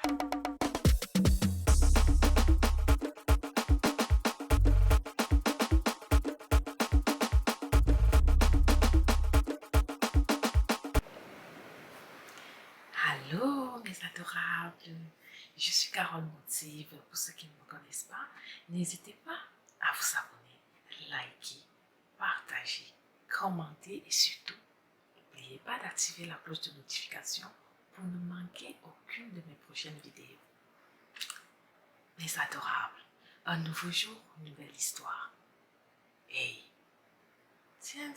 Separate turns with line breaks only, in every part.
Allô mes adorables, je suis Carole Motive. Pour ceux qui ne me connaissent pas, n'hésitez pas à vous abonner, liker, partager, commenter et surtout, n'oubliez pas d'activer la cloche de notification pour ne manquer aucune de mes prochaines vidéos. Mes adorables, un nouveau jour, une nouvelle histoire. Hey, tiens,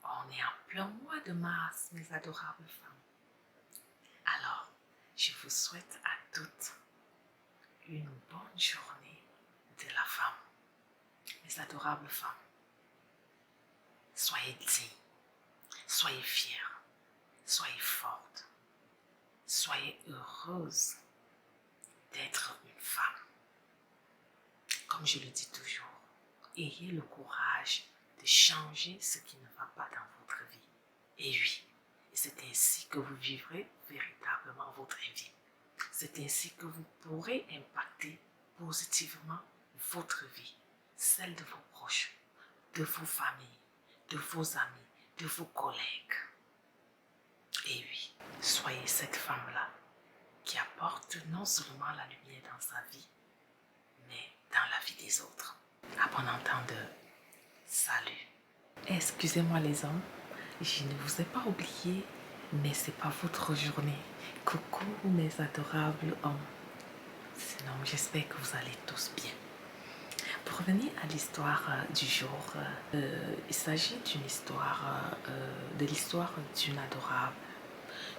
on est en plein mois de mars, mes adorables femmes. Alors, je vous souhaite à toutes une bonne journée de la femme. Mes adorables femmes, soyez dignes, soyez fières, soyez fortes, soyez heureuses d'être une femme. Comme je le dis toujours, ayez le courage de changer ce qui ne va pas dans votre vie. Et oui, c'est ainsi que vous vivrez véritablement votre vie. C'est ainsi que vous pourrez impacter positivement votre vie, celle de vos proches, de vos familles, de vos amis, de vos collègues. Et oui, soyez cette femme-là qui apporte non seulement la lumière dans sa vie, mais dans la vie des autres. À bon entendeur, salut. Excusez-moi les hommes, je ne vous ai pas oublié, mais c'est pas votre journée. Coucou mes adorables hommes. Sinon, j'espère que vous allez tous bien. Pour revenir à l'histoire du jour, il s'agit d'une histoire, de l'histoire d'une adorable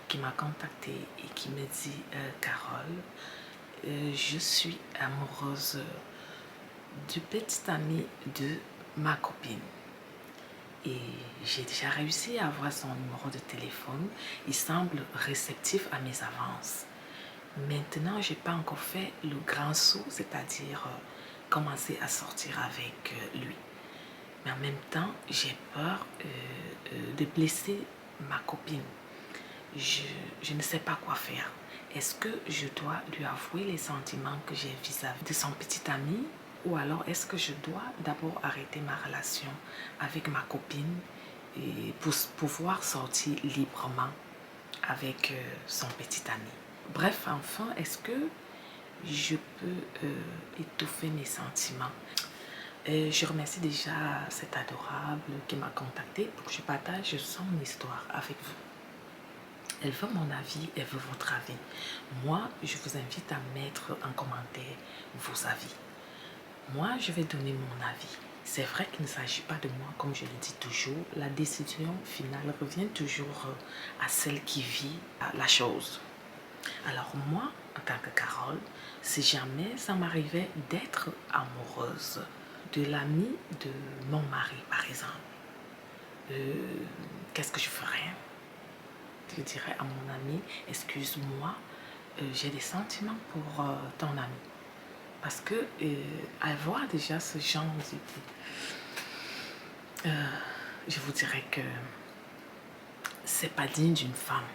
qui m'a contactée et qui me dit Carole, je suis amoureuse du petit ami de ma copine. Et j'ai déjà réussi à avoir son numéro de téléphone. Il semble réceptif à mes avances. Maintenant, je n'ai pas encore fait le grand saut, c'est-à-dire commencer à sortir avec lui. Mais en même temps, j'ai peur de blesser ma copine. Je ne sais pas quoi faire. Est-ce que je dois lui avouer les sentiments que j'ai vis-à-vis de son petit ami? Ou alors est-ce que je dois d'abord arrêter ma relation avec ma copine et pour pouvoir sortir librement avec son petit ami? Bref, enfin, est-ce que je peux étouffer mes sentiments? Je remercie déjà cette adorable qui m'a contactée pour que je partage son histoire avec vous. Elle veut mon avis, elle veut votre avis. Moi, je vous invite à mettre en commentaire vos avis. Moi, je vais donner mon avis. C'est vrai qu'il ne s'agit pas de moi, comme je le dis toujours. La décision finale revient toujours à celle qui vit la chose. Alors moi, en tant que Carole, si jamais ça m'arrivait d'être amoureuse de l'ami de mon mari, par exemple, qu'est-ce que je ferais? Je dirais à mon ami, excuse-moi, j'ai des sentiments pour ton ami. Parce que avoir déjà ce genre d'idée, je vous dirais que c'est pas digne d'une femme.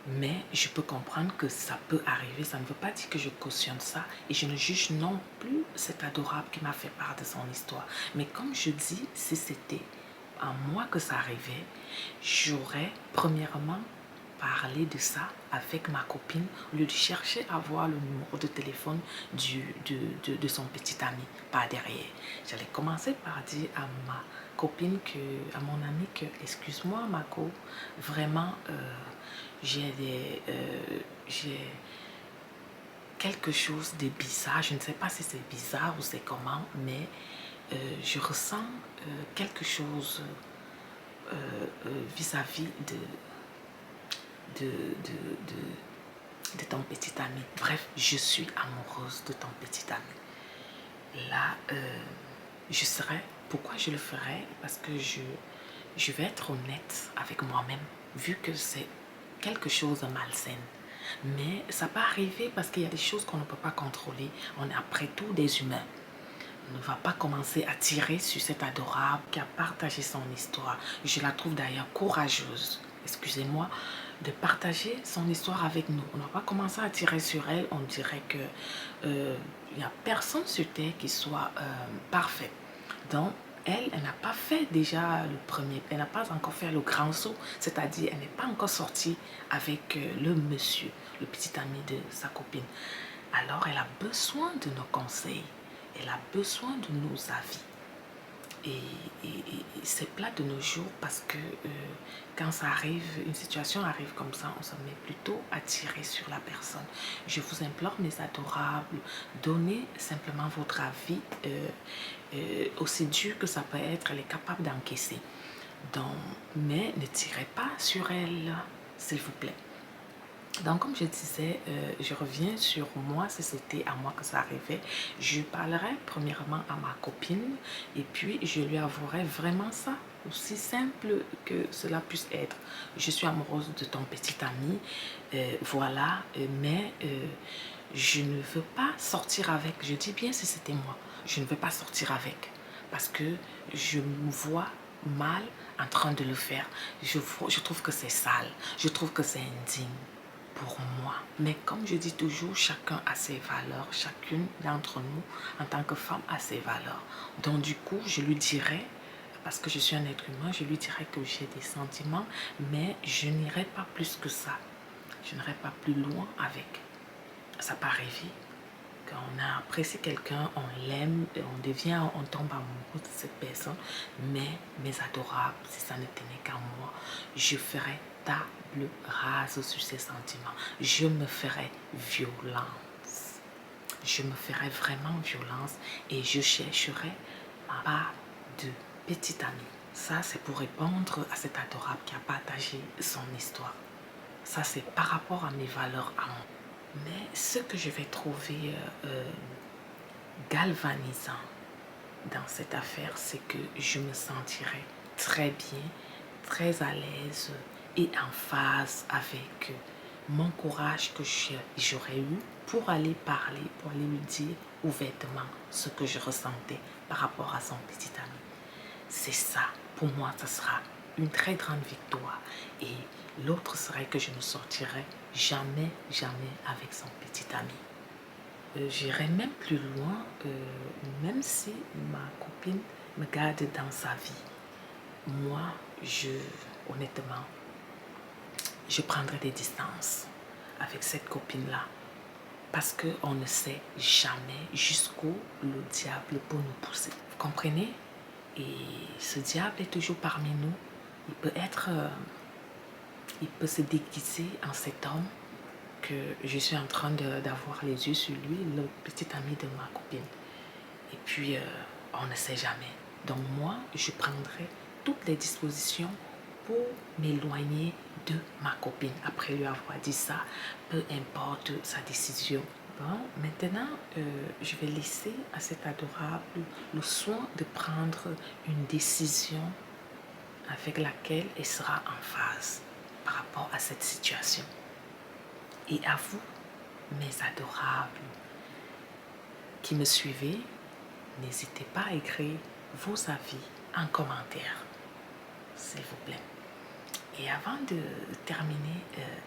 Mais je peux comprendre que ça peut arriver. Ça ne veut pas dire que je cautionne ça. Et je ne juge non plus cet adorable qui m'a fait part de son histoire. Mais comme je dis, si c'était à moi que ça arrivait, j'aurais premièrement parlé de ça avec ma copine au lieu de chercher à avoir le numéro de téléphone de son petit ami par derrière. J'allais commencer par dire à ma copine, à mon ami que, excuse-moi Mako, vraiment j'ai quelque chose de bizarre. Je ne sais pas si c'est bizarre ou c'est comment, mais je ressens quelque chose vis-à-vis de ton petit ami. Bref, je suis amoureuse de ton petit ami. Là, je serais... Pourquoi je le ferais? Parce que je vais être honnête avec moi-même, vu que c'est quelque chose de malsain. Mais ça peut arriver parce qu'il y a des choses qu'on ne peut pas contrôler. On est après tout des humains. On ne va pas commencer à tirer sur cette adorable qui a partagé son histoire. Je la trouve d'ailleurs courageuse. Excusez-moi, de partager son histoire avec nous. On n'a pas commencé à tirer sur elle. On dirait que il n'y a personne sur terre qui soit parfait. Donc, elle n'a pas fait déjà le premier, elle n'a pas encore fait le grand saut, c'est-à-dire elle n'est pas encore sortie avec le monsieur, le petit ami de sa copine. Alors, elle a besoin de nos conseils, elle a besoin de nos avis. Et c'est plat de nos jours parce que quand ça arrive, une situation arrive comme ça, on se met plutôt à tirer sur la personne. Je vous implore, mes adorables, donnez simplement votre avis, aussi dur que ça peut être, elle est capable d'encaisser. Donc, mais ne tirez pas sur elle, s'il vous plaît. Donc, comme je disais, je reviens sur moi, si c'était à moi que ça arrivait. Je parlerai premièrement à ma copine et puis je lui avouerai vraiment ça, aussi simple que cela puisse être. Je suis amoureuse de ton petit ami, voilà, mais je ne veux pas sortir avec. Je dis bien si c'était moi, je ne veux pas sortir avec parce que je me vois mal en train de le faire. Je trouve que c'est sale, je trouve que c'est indigne pour moi. Mais comme je dis toujours, chacun a ses valeurs, chacune d'entre nous en tant que femme a ses valeurs. Donc du coup, je lui dirais, parce que je suis un être humain, je lui dirais que j'ai des sentiments, mais je n'irai pas plus que ça. Je n'irai pas plus loin avec. Ça peut arriver. Quand on apprécie quelqu'un, on l'aime, on tombe amoureux de cette personne. Mais mes adorables, si ça ne tenait qu'à moi, je ferais table rase sur ces sentiments. Je me ferais violence. Je me ferais vraiment violence et je chercherais ma part de petite amie. Ça, c'est pour répondre à cet adorable qui a partagé son histoire. Ça, c'est par rapport à mes valeurs à moi. Mais ce que je vais trouver galvanisant dans cette affaire, c'est que je me sentirai très bien, très à l'aise et en phase avec mon courage que j'aurais eu pour aller parler, pour aller lui dire ouvertement ce que je ressentais par rapport à son petit ami. C'est ça, pour moi, ça sera une très grande victoire. Et l'autre serait que je ne sortirai jamais, jamais avec son petit ami. J'irai même plus loin, même si ma copine me garde dans sa vie. Moi, honnêtement, je prendrai des distances avec cette copine-là. Parce qu'on ne sait jamais jusqu'où le diable peut nous pousser. Vous comprenez? Et ce diable est toujours parmi nous. Il peut se déguiser en cet homme que je suis en train d'avoir les yeux sur lui, le petit ami de ma copine. Et puis, on ne sait jamais. Donc moi, je prendrai toutes les dispositions pour m'éloigner de ma copine. Après lui avoir dit ça, peu importe sa décision. Bon, maintenant, je vais laisser à cet adorable le soin de prendre une décision avec laquelle elle sera en phase par rapport à cette situation. Et à vous, mes adorables qui me suivez, n'hésitez pas à écrire vos avis en commentaire, s'il vous plaît. Et avant de terminer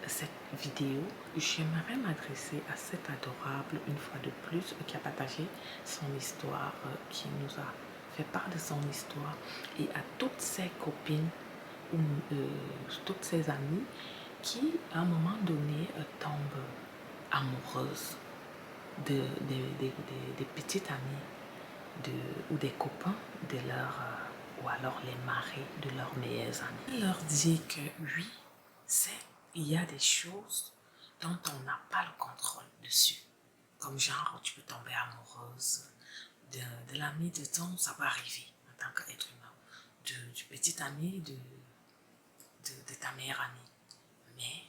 cette vidéo, j'aimerais m'adresser à cet adorable, une fois de plus, qui a partagé son histoire, qui nous a fait part de son histoire, et à toutes ses copines ou toutes ses amies qui, à un moment donné, tombent amoureuses des petites amies ou des copains de leur ou alors les maris de leurs meilleurs amis. Il leur dit que oui, il y a des choses dont on n'a pas le contrôle dessus. Comme genre, tu peux tomber amoureuse de l'ami de ton, ça peut arriver en tant qu'être humain, du petit ami de ta meilleure amie. Mais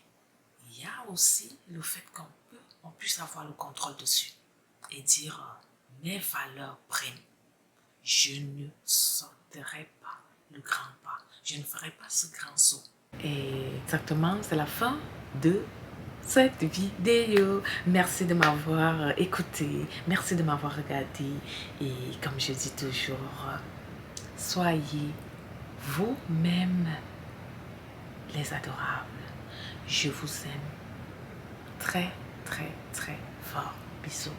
il y a aussi le fait qu'on puisse avoir le contrôle dessus et dire mes valeurs priment. Je ne sauterai pas le grand pas. Je ne ferai pas ce grand saut. Et exactement, c'est la fin de cette vidéo. Merci de m'avoir écouté. Merci de m'avoir regardé. Et comme je dis toujours, soyez vous-même les adorables. Je vous aime très, très, très fort. Bisous.